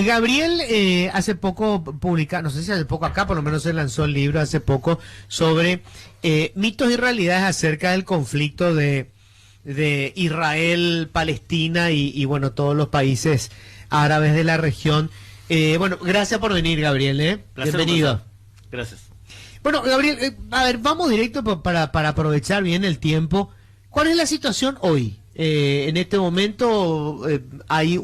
Gabriel hace poco publica, no sé si hace poco acá, por lo menos se lanzó el libro hace poco sobre mitos y realidades acerca del conflicto de Israel, Palestina y bueno, todos los países árabes de la región. Bueno, gracias por venir, Gabriel. Bienvenido. Gracias. Bueno, Gabriel, a ver, vamos directo para aprovechar bien el tiempo. ¿Cuál es la situación hoy? En este momento hay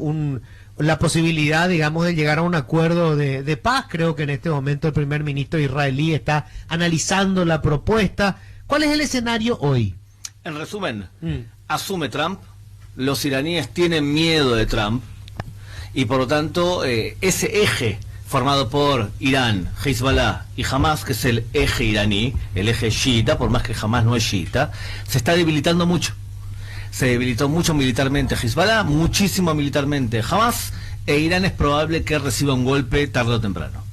la posibilidad, digamos, de llegar a un acuerdo de paz. Creo que en este momento el primer ministro israelí está analizando la propuesta. ¿Cuál es el escenario hoy? En resumen, asume Trump, los iraníes tienen miedo de Trump y por lo tanto ese eje formado por Irán, Hezbollah y Hamas, que es el eje iraní, el eje chiita, por más que Hamas no es chiita, se está debilitando mucho. Se debilitó mucho militarmente Hezbollah, muchísimo militarmente Hamas, e Irán es probable que reciba un golpe tarde o temprano.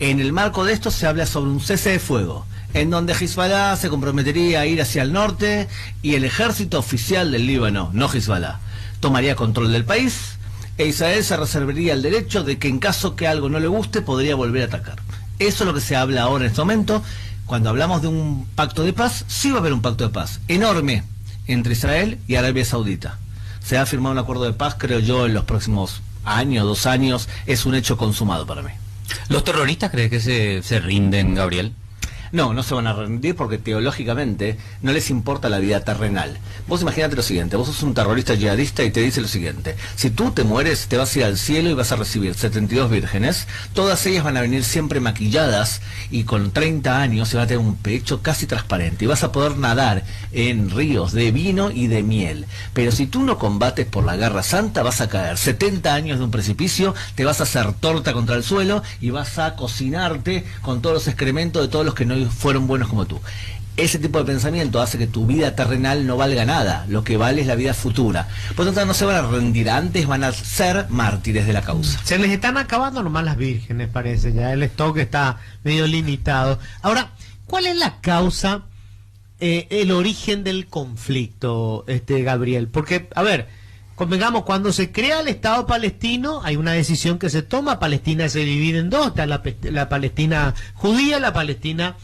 En el marco de esto se habla sobre un cese de fuego, en donde Hezbollah se comprometería a ir hacia el norte y el ejército oficial del Líbano, no Hezbollah, tomaría control del país, e Israel se reservaría el derecho de que en caso que algo no le guste podría volver a atacar. Eso es lo que se habla ahora en este momento. Cuando hablamos de un pacto de paz, sí va a haber un pacto de paz enorme entre Israel y Arabia Saudita. Se ha firmado un acuerdo de paz, creo yo, en los próximos años, 2 años. Es un hecho consumado para mí. ¿Los terroristas creen que se rinden, Gabriel? No, no se van a rendir porque teológicamente no les importa la vida terrenal. Vos imaginate lo siguiente, vos sos un terrorista yihadista y te dice lo siguiente: si tú te mueres, te vas a ir al cielo y vas a recibir 72 vírgenes, todas ellas van a venir siempre maquilladas y con 30 años se van a tener un pecho casi transparente y vas a poder nadar en ríos de vino y de miel. Pero si tú no combates por la guerra santa, vas a caer 70 años de un precipicio, te vas a hacer torta contra el suelo y vas a cocinarte con todos los excrementos de todos los que no fueron buenos como tú. Ese tipo de pensamiento hace que tu vida terrenal no valga nada, lo que vale es la vida futura. Por lo tanto, no se van a rendir antes, van a ser mártires de la causa. Se les están acabando nomás las vírgenes, parece, ya el stock está medio limitado. Ahora, ¿cuál es la causa, el origen del conflicto, Gabriel? Porque, a ver, convengamos, cuando se crea el Estado palestino, hay una decisión que se toma. Palestina se divide en dos: está la Palestina judía, la Palestina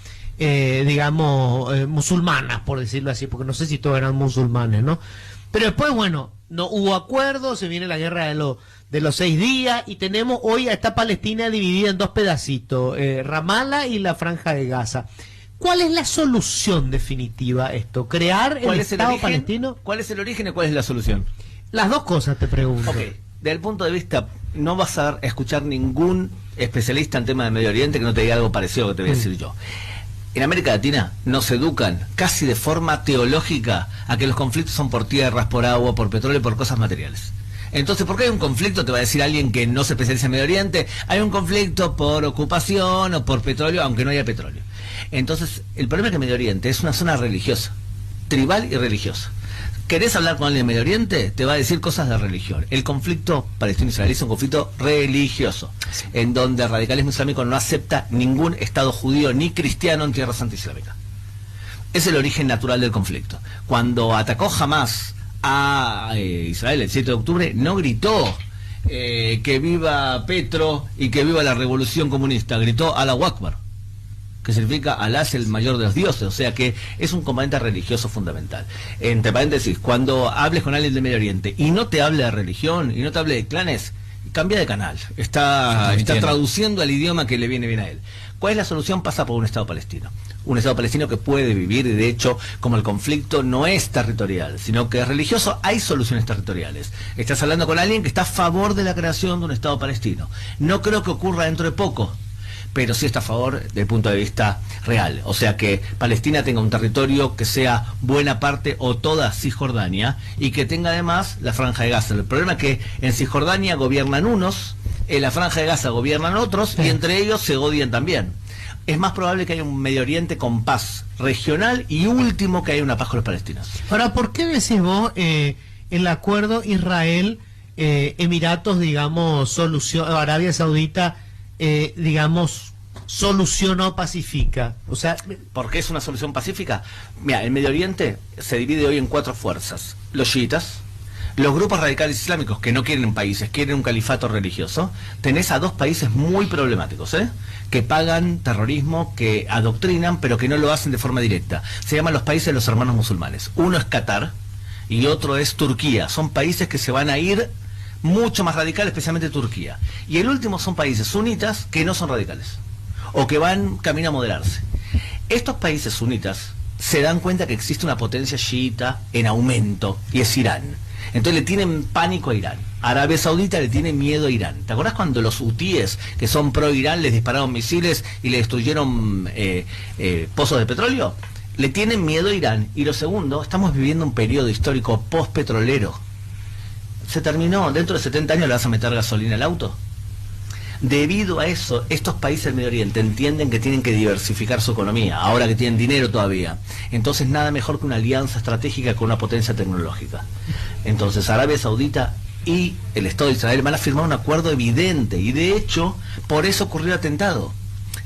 musulmana, por decirlo así, porque no sé si todos eran musulmanes, ¿no? Pero después, bueno, no hubo acuerdo, se viene la guerra de los 6 días y tenemos hoy a esta Palestina dividida en 2 pedacitos, Ramallah y la Franja de Gaza. ¿Cuál es la solución definitiva a esto? ¿Crear el Estado palestino? ¿Cuál es el origen y cuál es la solución? Las dos cosas, te pregunto. Ok, desde el punto de vista, no vas a escuchar ningún especialista en tema de Medio Oriente que no te diga algo parecido a lo que te voy a decir yo. En América Latina nos educan casi de forma teológica a que los conflictos son por tierras, por agua, por petróleo, por cosas materiales. Entonces, ¿por qué hay un conflicto? Te va a decir alguien que no se especializa en Medio Oriente. Hay un conflicto por ocupación o por petróleo, aunque no haya petróleo. Entonces, el problema es que Medio Oriente es una zona religiosa, tribal y religiosa. ¿Querés hablar con alguien de Medio Oriente? Te va a decir cosas de religión. El conflicto palestino-israelí es un conflicto religioso, en donde el radicalismo islámico no acepta ningún Estado judío ni cristiano en tierra santa islámica. Es el origen natural del conflicto. Cuando atacó Hamas a Israel el 7 de octubre, no gritó que viva Petro y que viva la revolución comunista, gritó Allahu Akbar, que significa Alá es el mayor de los dioses, o sea que es un componente religioso fundamental. Entre paréntesis, cuando hables con alguien del Medio Oriente y no te hable de religión y no te hable de clanes, cambia de canal, está traduciendo al idioma que le viene bien a él. ¿Cuál es la solución? Pasa por un Estado palestino. Un Estado palestino que puede vivir, y de hecho, como el conflicto no es territorial, sino que es religioso, hay soluciones territoriales. Estás hablando con alguien que está a favor de la creación de un Estado palestino. No creo que ocurra dentro de poco, pero sí está a favor del punto de vista real. O sea, que Palestina tenga un territorio que sea buena parte o toda Cisjordania y que tenga además la Franja de Gaza. El problema es que en Cisjordania gobiernan unos, en la Franja de Gaza gobiernan otros y entre ellos se odian también. Es más probable que haya un Medio Oriente con paz regional y último que haya una paz con los palestinos. Ahora, ¿por qué decís vos el acuerdo Israel-Emiratos, digamos, Arabia Saudita, digamos, soluciona o pacifica? O sea, ¿por qué es una solución pacífica? Mira, el Medio Oriente se divide hoy en 4 fuerzas: los chiitas, los grupos radicales islámicos que no quieren países, quieren un califato religioso, tenés a dos países muy problemáticos, que pagan terrorismo, que adoctrinan, pero que no lo hacen de forma directa. Se llaman los países de los hermanos musulmanes. Uno es Qatar y otro es Turquía. Son países que se van a ir mucho más radicales, especialmente Turquía. Y el último son países sunitas que no son radicales, o que van camino a moderarse. Estos países sunitas se dan cuenta que existe una potencia chiita en aumento, y es Irán. Entonces le tienen pánico a Irán. Arabia Saudita le tiene miedo a Irán. ¿Te acordás cuando los hutíes, que son pro Irán, les dispararon misiles y le destruyeron pozos de petróleo? Le tienen miedo a Irán. Y lo segundo, estamos viviendo un periodo histórico post-petrolero. Se terminó. Dentro de 70 años le vas a meter gasolina al auto. Debido a eso, estos países del Medio Oriente entienden que tienen que diversificar su economía, ahora que tienen dinero todavía. Entonces nada mejor que una alianza estratégica con una potencia tecnológica. Entonces Arabia Saudita y el Estado de Israel van a firmar un acuerdo evidente, y de hecho por eso ocurrió el atentado,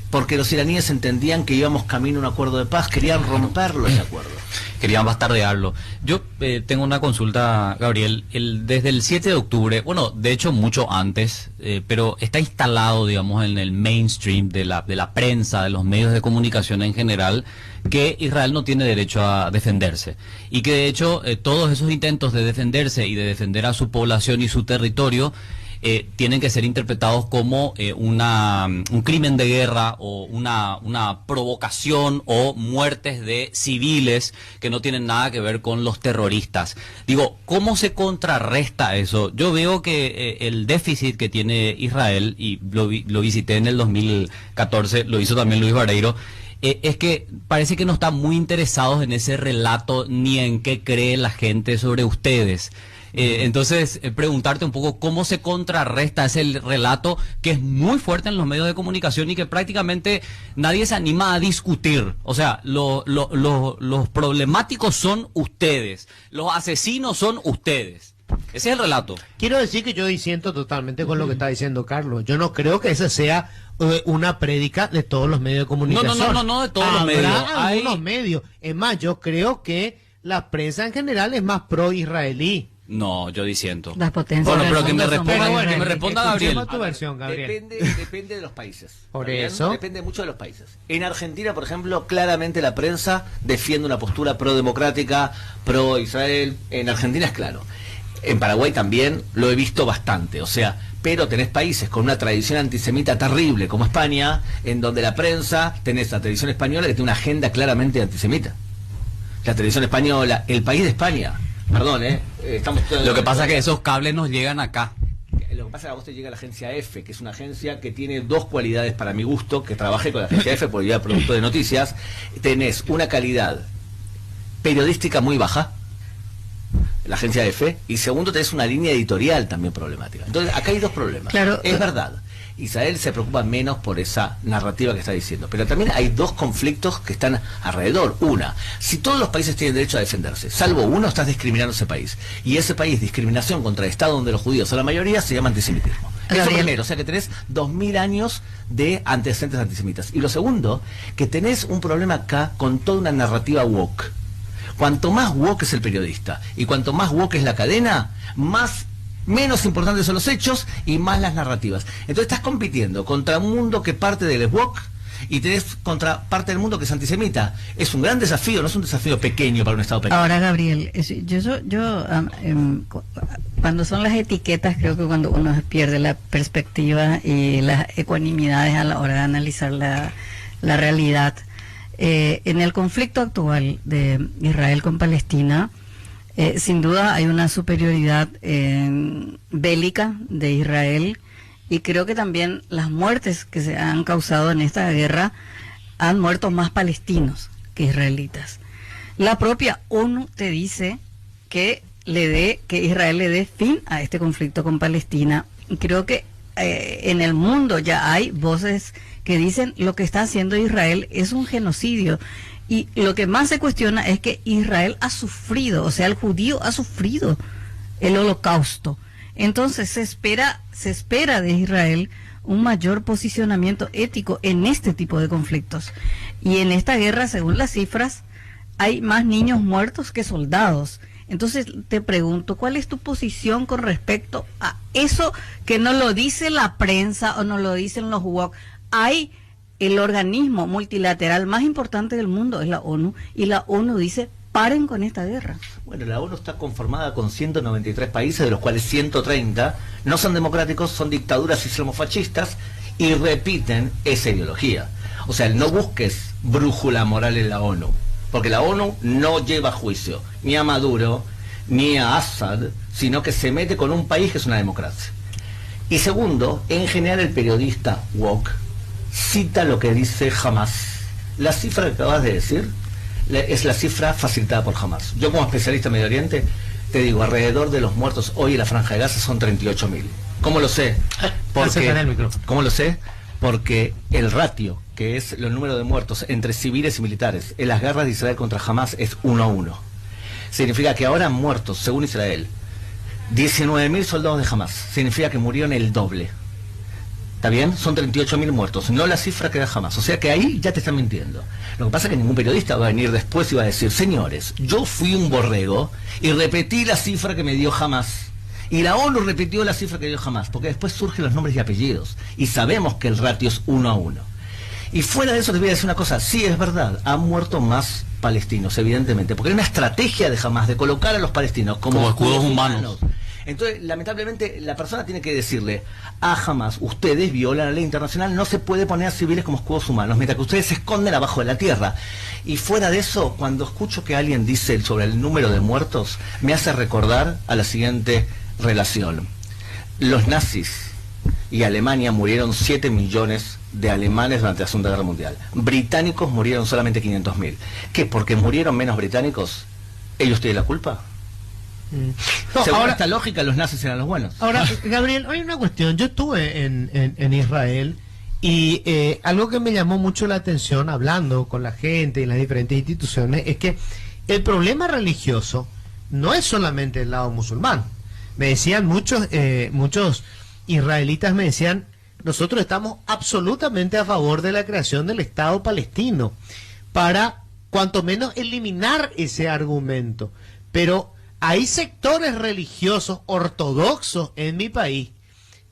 porque los iraníes entendían que íbamos camino a un acuerdo de paz, querían romperlo ese acuerdo. Querían bastardearlo. Yo tengo una consulta, Gabriel. Desde el 7 de octubre, bueno, de hecho mucho antes, pero está instalado, digamos, en el mainstream de la prensa, de los medios de comunicación en general, que Israel no tiene derecho a defenderse. Y que de hecho todos esos intentos de defenderse y de defender a su población y su territorio tienen que ser interpretados como un crimen de guerra, o una provocación, o muertes de civiles que no tienen nada que ver con los terroristas. Digo, ¿cómo se contrarresta eso? Yo veo que el déficit que tiene Israel, y lo visité en el 2014, lo hizo también Luis Vareiro, es que parece que no están muy interesados en ese relato ni en qué cree la gente sobre ustedes. Entonces, preguntarte un poco cómo se contrarresta ese relato que es muy fuerte en los medios de comunicación y que prácticamente nadie se anima a discutir. O sea, los problemáticos son ustedes, los asesinos son ustedes. Ese es el relato. Quiero decir que yo disiento totalmente con lo que está diciendo Carlos. Yo no creo que esa sea una prédica de todos los medios de comunicación. No de todos los medios. Algunos medios. Es más, yo creo que la prensa en general es más pro-israelí. No, yo disiento. Las potencias. Bueno, pero que me Pero responda Gabriel. Tu versión, Gabriel. Depende de los países. Por eso. Depende mucho de los países. En Argentina, por ejemplo, claramente la prensa defiende una postura pro-democrática, pro-Israel. En Argentina es claro. En Paraguay también lo he visto bastante. O sea, pero tenés países con una tradición antisemita terrible, como España, en donde la prensa, tenés la televisión española que tiene una agenda claramente antisemita. La televisión española, el país de España. Perdón, Lo que pasa es que esos cables nos llegan acá. Lo que pasa es que a vos te llega la agencia EFE, que es una agencia que tiene dos cualidades para mi gusto, que trabajé con la agencia EFE porque yo era producto de noticias. Tenés una calidad periodística muy baja, la agencia EFE, y segundo tenés una línea editorial también problemática. Entonces acá hay dos problemas. Claro. Es verdad, Israel se preocupa menos por esa narrativa que está diciendo, pero también hay dos conflictos que están alrededor. Una, si todos los países tienen derecho a defenderse, salvo uno, estás discriminando a ese país, y ese país, discriminación contra el Estado donde los judíos son la mayoría, se llama antisemitismo. Eso primero, o sea que tenés 2000 años de antecedentes antisemitas. Y lo segundo, que tenés un problema acá con toda una narrativa woke. Cuanto más woke es el periodista y cuanto más woke es la cadena, menos importantes son los hechos y más las narrativas. Entonces estás compitiendo contra un mundo que parte del woke y tenés contra parte del mundo que es antisemita. Es un gran desafío, no es un desafío pequeño para un Estado pequeño. Ahora, Gabriel, cuando son las etiquetas, creo que cuando uno pierde la perspectiva y las ecuanimidades a la hora de analizar la realidad. En el conflicto actual de Israel con Palestina, sin duda hay una superioridad bélica de Israel, y creo que también las muertes que se han causado en esta guerra han muerto más palestinos que israelitas. La propia ONU te dice que Israel le dé fin a este conflicto con Palestina. Y creo que en el mundo ya hay voces que dicen lo que está haciendo Israel es un genocidio. Y lo que más se cuestiona es que Israel ha sufrido, o sea, el judío ha sufrido el holocausto. Entonces se espera de Israel un mayor posicionamiento ético en este tipo de conflictos. Y en esta guerra, según las cifras, hay más niños muertos que soldados. Entonces te pregunto, ¿cuál es tu posición con respecto a eso que no lo dice la prensa o no lo dicen los WOC? Hay el organismo multilateral más importante del mundo, es la ONU, y la ONU dice, paren con esta guerra. Bueno, la ONU está conformada con 193 países, de los cuales 130 no son democráticos, son dictaduras islamofascistas y repiten esa ideología. O sea, no busques brújula moral en la ONU, porque la ONU no lleva a juicio ni a Maduro ni a Assad, sino que se mete con un país que es una democracia. Y segundo, en general el periodista woke cita lo que dice Hamas. La cifra que acabas de decir es la cifra facilitada por Hamas. Yo como especialista en Medio Oriente te digo, alrededor de los muertos hoy en la Franja de Gaza son 38.000. ¿Cómo lo sé? ¿Cómo lo sé? Porque el ratio, que es el número de muertos entre civiles y militares en las guerras de Israel contra Hamas, es 1-1. Significa que ahora han muerto, según Israel, 19.000 soldados de Hamas. Significa que murieron el doble. ¿Está bien? Son 38.000 muertos, no la cifra que da Hamas. O sea que ahí ya te están mintiendo. Lo que pasa es que ningún periodista va a venir después y va a decir, señores, yo fui un borrego y repetí la cifra que me dio Hamas. Y la ONU repitió la cifra que dio Hamas, porque después surgen los nombres y apellidos. Y sabemos que el ratio es 1-1. Y fuera de eso te voy a decir una cosa, sí es verdad, han muerto más palestinos, evidentemente, porque hay una estrategia de Hamas de colocar a los palestinos como escudos humanos. Entonces, lamentablemente, la persona tiene que decirle a Hamas, ustedes violan la ley internacional, no se puede poner a civiles como escudos humanos, mientras que ustedes se esconden abajo de la tierra. Y fuera de eso, cuando escucho que alguien dice sobre el número de muertos, me hace recordar a la siguiente relación. Los nazis y Alemania murieron 7 millones de alemanes durante la Segunda Guerra Mundial. Británicos murieron solamente 500.000. ¿Qué? ¿Porque murieron menos británicos? ¿Ellos tienen la culpa? No, según ahora, esta lógica, los nazis eran los buenos. Ahora, Gabriel, hay una cuestión. Yo estuve en Israel y algo que me llamó mucho la atención hablando con la gente y las diferentes instituciones es que el problema religioso no es solamente el lado musulmán. Me decían muchos israelitas, me decían, nosotros estamos absolutamente a favor de la creación del Estado palestino para cuanto menos eliminar ese argumento. Pero hay sectores religiosos ortodoxos en mi país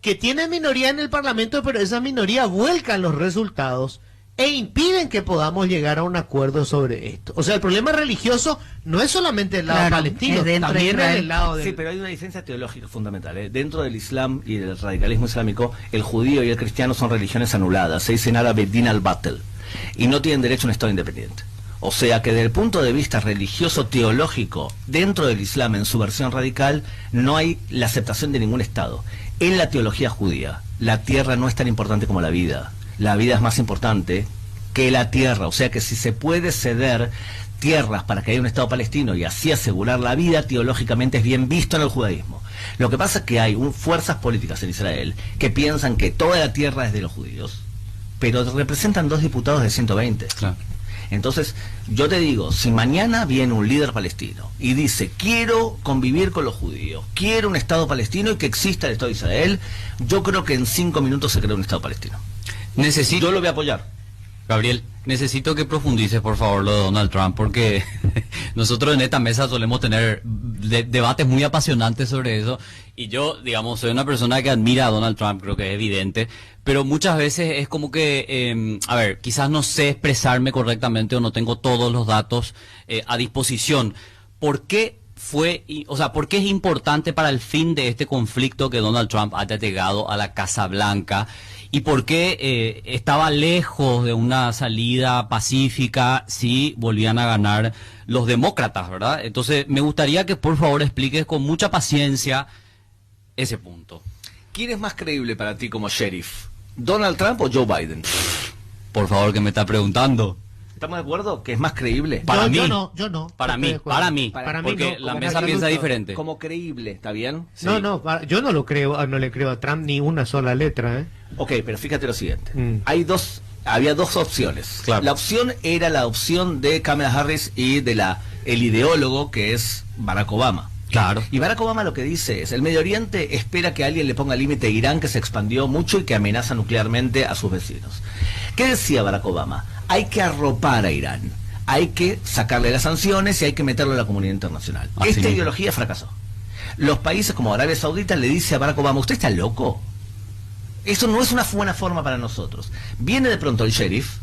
que tienen minoría en el Parlamento, pero esa minoría vuelcan los resultados e impiden que podamos llegar a un acuerdo sobre esto. O sea, el problema religioso no es solamente el lado palestino, también es el lado del... Sí, pero hay una diferencia teológica fundamental, ¿eh? Dentro del Islam y del radicalismo islámico, el judío y el cristiano son religiones anuladas. Se dice en árabe din al-batel, y no tienen derecho a un Estado independiente. O sea que desde el punto de vista religioso teológico, dentro del Islam en su versión radical, no hay la aceptación de ningún Estado. En la teología judía, la tierra no es tan importante como la vida. La vida es más importante que la tierra. O sea que si se puede ceder tierras para que haya un Estado palestino y así asegurar la vida, teológicamente es bien visto en el judaísmo. Lo que pasa es que hay fuerzas políticas en Israel que piensan que toda la tierra es de los judíos, pero representan 2 diputados de 120. Claro. Entonces, yo te digo, si mañana viene un líder palestino y dice, quiero convivir con los judíos, quiero un Estado palestino y que exista el Estado de Israel, yo creo que en 5 minutos se crea un Estado palestino. Yo lo voy a apoyar. Gabriel, necesito que profundices, por favor, lo de Donald Trump, porque nosotros en esta mesa solemos tener debates muy apasionantes sobre eso, y yo, digamos, soy una persona que admira a Donald Trump, creo que es evidente, pero muchas veces es como que, quizás no sé expresarme correctamente o no tengo todos los datos a disposición. ¿Por qué por qué es importante para el fin de este conflicto que Donald Trump haya llegado a la Casa Blanca? ¿Y por qué estaba lejos de una salida pacífica si volvían a ganar los demócratas, verdad? Entonces, me gustaría que por favor expliques con mucha paciencia ese punto. ¿Quién es más creíble para ti como sheriff? ¿Donald Trump o Joe Biden? Por favor, que me está preguntando. ¿Estamos de acuerdo que es más creíble? Para mí. Yo no. Para mí, porque no, la mesa piensa diferente. Como creíble, ¿está bien? Sí. Yo no lo creo, no le creo a Trump ni una sola letra, ¿eh? Ok, pero fíjate lo siguiente. Había 2 opciones. Claro. La opción era la opción de Kamala Harris y de el ideólogo que es Barack Obama. Claro. Y Barack Obama lo que dice es, el Medio Oriente espera que alguien le ponga límite a Irán, que se expandió mucho y que amenaza nuclearmente a sus vecinos. ¿Qué decía Barack Obama? Hay que arropar a Irán. hay que sacarle las sanciones y hay que meterlo a la comunidad internacional. Así Esta mismo. ideología fracasó. Los países como Arabia Saudita le dice a Barack Obama, ¿usted está loco? Eso no es una buena forma para nosotros. Viene de pronto el sheriff,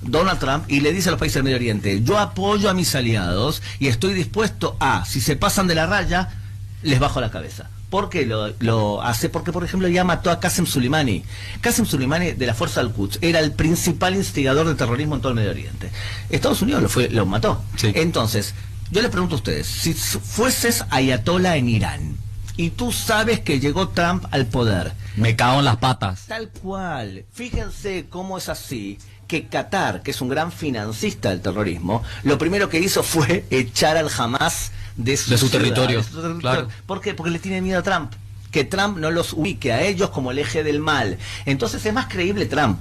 Donald Trump, y le dice a los países del Medio Oriente, yo apoyo a mis aliados y estoy dispuesto a, si se pasan de la raya, les bajo la cabeza. ¿Por qué lo hace? Porque, por ejemplo, ya mató a Qasem Soleimani. Qasem Soleimani, de la Fuerza Al-Quds, era el principal instigador de terrorismo en todo el Medio Oriente. Estados Unidos lo mató. Sí. Entonces, yo les pregunto a ustedes, si fueses ayatollah en Irán, y tú sabes que llegó Trump al poder, Me cago en las patas. tal cual, fíjense cómo es así, que Qatar, que es un gran financista del terrorismo, lo primero que hizo fue echar al Hamas de su De su ciudad, territorio, de su territorio. claro. ¿Por qué? Porque le tiene miedo a Trump. Que Trump no los ubique a ellos como el eje del mal. Entonces es más creíble Trump.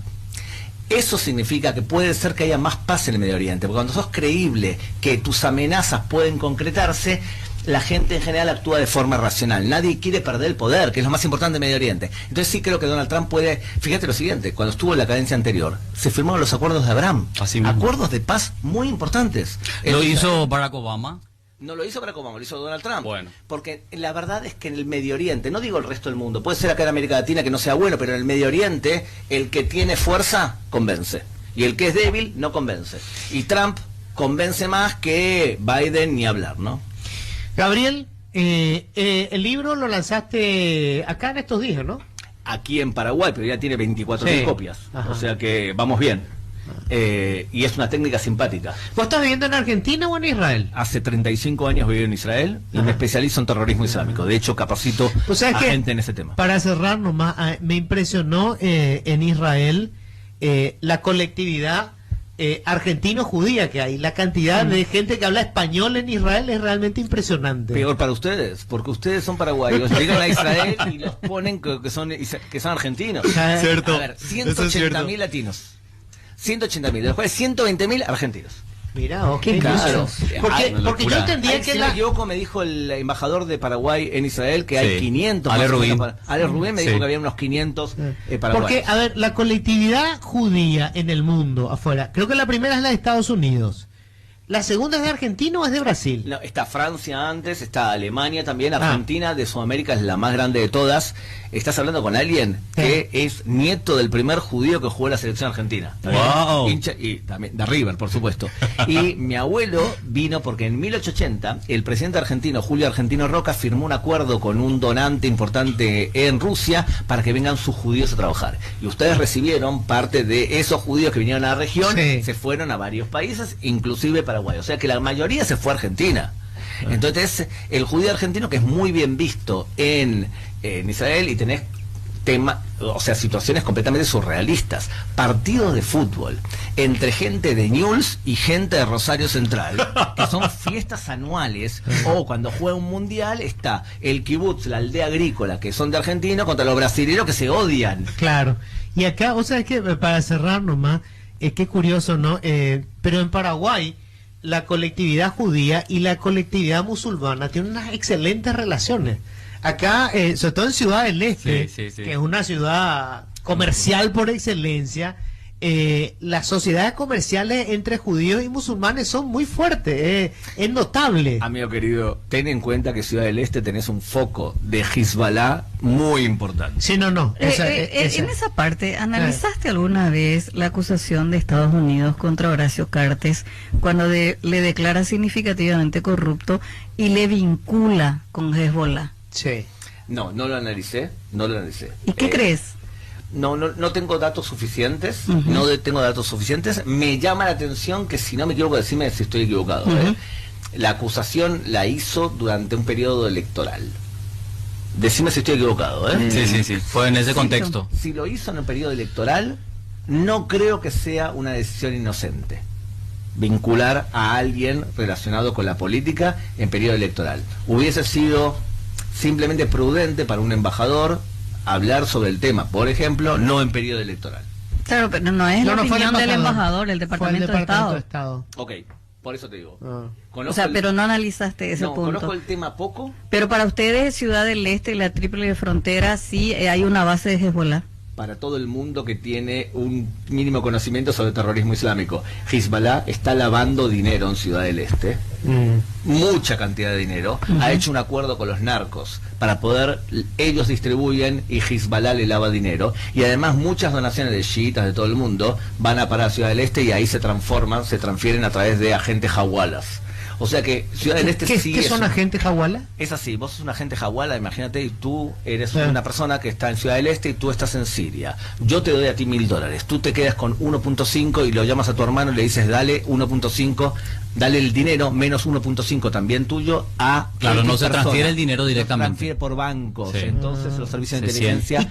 Eso significa que puede ser que haya más paz en el Medio Oriente, porque cuando sos creíble que tus amenazas pueden concretarse, la gente en general actúa de forma racional. Nadie quiere perder el poder, que es lo más importante en Medio Oriente. Entonces sí creo que Donald Trump puede... Fíjate lo siguiente, cuando estuvo en la cadencia anterior, se firmaron los acuerdos de Abraham. Así mismo. Acuerdos de paz muy importantes. Lo El- hizo Barack Obama. No lo hizo Barack Obama, lo hizo Donald Trump. Bueno. Porque la verdad es que en el Medio Oriente, no digo el resto del mundo, puede ser acá en América Latina que no sea bueno, pero en el Medio Oriente el que tiene fuerza convence. Y el que es débil no convence. Y Trump convence más que Biden ni hablar, ¿no? Gabriel, el libro lo lanzaste acá en estos días, ¿no? Aquí en Paraguay, pero ya tiene 24.000 Sí. copias. Ajá. O sea que vamos bien. Y es una técnica simpática. ¿Vos estás viviendo en Argentina o en Israel? Hace 35 años viví en Israel y Ajá. me especializo en terrorismo islámico. De hecho, capacito Pues, ¿sabes a qué? gente en ese tema. Para cerrar nomás, me impresionó en Israel la colectividad argentino-judía que hay. La cantidad de gente que habla español en Israel es realmente impresionante. Peor para ustedes, porque ustedes son paraguayos, llegan a Israel y los ponen que son argentinos. Cierto. A ver, Eso es cierto. 180.000 latinos. 180.000, de los cuales 120.000 argentinos. Mira, ok. Qué Claro. Porque, una porque yo locura. entendía Ay, que si no la... me equivoco, me dijo el embajador de Paraguay en Israel que hay Sí. 500. Ale más o menos Rubín. Ale Rubén me Sí. dijo que había unos 500 paraguayos. Porque, a ver, la colectividad judía en el mundo, afuera, creo que la primera es la de Estados Unidos. ¿La segunda es de Argentina o es de Brasil? No, está Francia antes, está Alemania también, Argentina de Sudamérica es la más grande de todas. Estás hablando con alguien que es nieto del primer judío que jugó en la selección argentina. Wow. Hincha, y también de River, por supuesto. Y mi abuelo vino porque en 1880 el presidente argentino, Julio Argentino Roca, firmó un acuerdo con un donante importante en Rusia para que vengan sus judíos a trabajar. Y ustedes recibieron parte de esos judíos que vinieron a la región, Sí. se fueron a varios países, inclusive Paraguay. O sea que la mayoría se fue a Argentina. Entonces, el judío argentino, que es muy bien visto en Israel, y tenés situaciones completamente surrealistas, partidos de fútbol entre gente de Newell's y gente de Rosario Central, que son fiestas anuales, o cuando juega un mundial está el kibutz, la aldea agrícola, que son de argentinos, contra los brasileños que se odian. Claro. Y acá, o sea, es que para cerrar nomás, qué curioso, ¿no? Pero en Paraguay, la colectividad judía y la colectividad musulmana tienen unas excelentes relaciones. Acá, sobre todo en Ciudad del Este, Sí, sí, sí. que es una ciudad comercial por excelencia, las sociedades comerciales entre judíos y musulmanes son muy fuertes, es notable. Amigo querido, ten en cuenta que Ciudad del Este tenés un foco de Hezbollah muy importante. Sí, no. Esa. En esa parte, ¿analizaste alguna vez la acusación de Estados Unidos contra Horacio Cartes cuando le declara significativamente corrupto y le vincula con Hezbollah? Sí. No lo analicé, ¿Y qué crees? No tengo datos suficientes, Ujú. tengo datos suficientes. Me llama la atención que, si no me equivoco, decime si estoy equivocado. Ujú. La acusación la hizo durante un periodo electoral. Decime si estoy equivocado, ¿eh? Sí. Fue en ese contexto. Si lo hizo en un periodo electoral, no creo que sea una decisión inocente vincular a alguien relacionado con la política en periodo electoral. Hubiese sido simplemente prudente para un embajador hablar sobre el tema, por ejemplo, no en periodo electoral. Claro, pero no es la fue el opinión del embajador, embajador, el fue Departamento de Estado. Ok, por eso te digo. Ah. O sea, pero no analizaste ese punto. Conozco el tema poco, Pero para ustedes, Ciudad del Este y la Triple Frontera, sí hay una base de Hezbollah. para todo el mundo que tiene un mínimo conocimiento sobre terrorismo islámico. Hezbollah está lavando dinero en Ciudad del Este, mucha cantidad de dinero, ha hecho un acuerdo con los narcos para poder, ellos distribuyen y Hezbollah le lava dinero, y además muchas donaciones de chiitas de todo el mundo van a parar a Ciudad del Este y ahí se transfieren a través de agentes jawalas. O sea que Ciudad del Este sí ¿Qué son agentes jawala? Es así, vos sos un agente jawala, imagínate, y tú eres una persona que está en Ciudad del Este y tú estás en Siria. Yo te doy a ti $1000, tú te quedas con 1.5 y lo llamas a tu hermano y le dices, dale 1.5, dale el dinero menos 1.5 también tuyo a... Claro, no se persona. transfiere el dinero directamente. Se transfiere por bancos, Sí. entonces los servicios de Se inteligencia...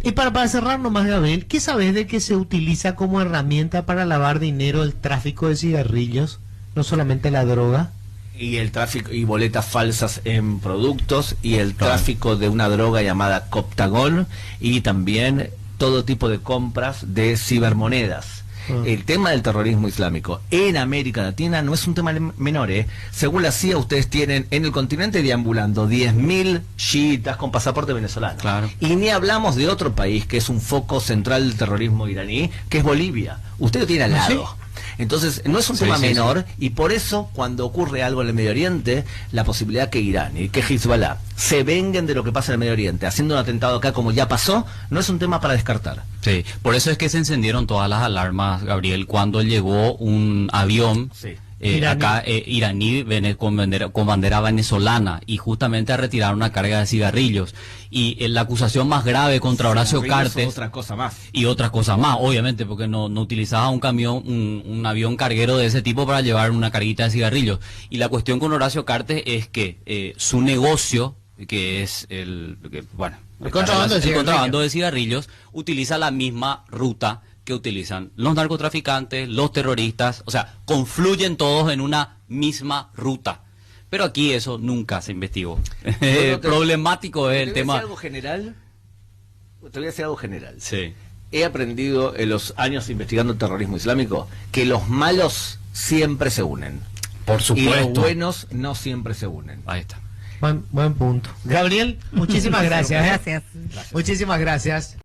Y para cerrar nomás, Gabriel, ¿qué sabes de que se utiliza como herramienta para lavar dinero el tráfico de cigarrillos? No solamente la droga. Y el tráfico y boletas falsas en productos y el Claro. tráfico de una droga llamada Coptagol y también todo tipo de compras de cibermonedas. El tema del terrorismo islámico en América Latina no es un tema menor, ¿eh? Según la CIA, ustedes tienen en el continente deambulando 10.000 chiitas con pasaporte venezolano. Claro. Y ni hablamos de otro país que es un foco central del terrorismo iraní, que es Bolivia. Usted lo tiene al ¿Ah, sí? lado. Entonces, no es un tema menor, y por eso, cuando ocurre algo en el Medio Oriente, la posibilidad que Irán y que Hezbollah se vengan de lo que pasa en el Medio Oriente, haciendo un atentado acá como ya pasó, no es un tema para descartar. Sí, por eso es que se encendieron todas las alarmas, Gabriel, cuando llegó un avión Sí. iraní con bandera venezolana y justamente a retirar una carga de cigarrillos. Y la acusación más grave contra Horacio Cigarrillos Cartes... son otra cosa más. Y otras cosas más, obviamente, porque no utilizaba un camión, un avión carguero de ese tipo para llevar una carguita de cigarrillos. Y la cuestión con Horacio Cartes es que su negocio, que es el contrabando de cigarrillos, utiliza la misma ruta que utilizan los narcotraficantes, los terroristas, o sea, confluyen todos en una misma ruta. Pero aquí eso nunca se investigó. Problemático es el tema. Te voy a decir algo general. Sí. He aprendido en los años investigando el terrorismo islámico que los malos siempre se unen. Por Y supuesto. los buenos no siempre se unen. Ahí está. Buen punto. Gabriel, muchísimas gracias. Gracias. Muchísimas gracias.